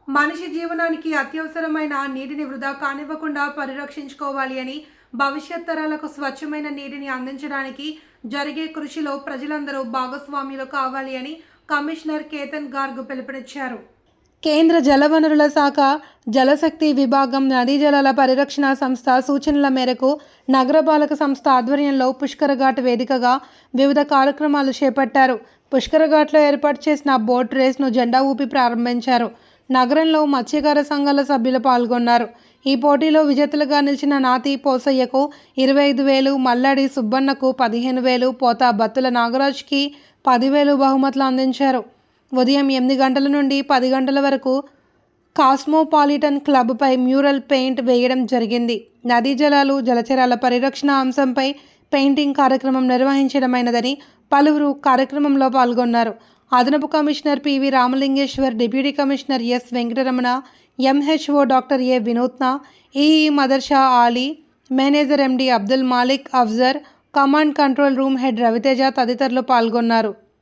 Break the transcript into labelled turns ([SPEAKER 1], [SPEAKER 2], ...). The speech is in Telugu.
[SPEAKER 1] మనిషి జీవనానికి అత్యవసరమైన నీటిని వృధా కానివ్వకుండా పరిరక్షించుకోవాలి అని, భవిష్యత్ తరాలకు స్వచ్ఛమైన నీటిని అందించడానికి జరిగే కృషిలో ప్రజలందరూ భాగస్వాములు కావాలి అని కమిషనర్ కేతన్ గార్గ్ పిలుపునిచ్చారు. కేంద్ర జలవనరుల శాఖ జలశక్తి విభాగం నదీ జలాల పరిరక్షణ సంస్థ సూచనల మేరకు నగరపాలక సంస్థ ఆధ్వర్యంలో పుష్కరఘాట్ వేదికగా వివిధ కార్యక్రమాలు చేపట్టారు. పుష్కరఘాట్లో ఏర్పాటు చేసిన బోట్ రేస్ను జెండా ఊపి ప్రారంభించారు. నగరంలో మత్స్యకార సంఘాల సభ్యులు పాల్గొన్నారు. ఈ పోటీలో విజేతలుగా నిలిచిన నాతి పోసయ్యకు 25,000, మల్లాడి సుబ్బన్నకు 15,000, పోతా బత్తుల నాగరాజ్కి 10,000 బహుమతులు అందించారు. ఉదయం 8 గంటల నుండి 10 గంటల వరకు కాస్మోపాలిటన్ క్లబ్పై మ్యూరల్ పెయింట్ వేయడం జరిగింది. నదీ జలాలు, జలచరాల పరిరక్షణ అంశంపై పెయింటింగ్ కార్యక్రమం నిర్వహించడమైనదని పలువురు కార్యక్రమంలో పాల్గొన్నారు. అదనపు commissioner PV Ramalingeshwar, deputy commissioner S Venkataramana, MHO doctor A Vinuthna, EE Madarsha Ali, manager MD Abdul Malik Afzar, command control room head Raviteja తదితరులు పాల్గొన్నారు.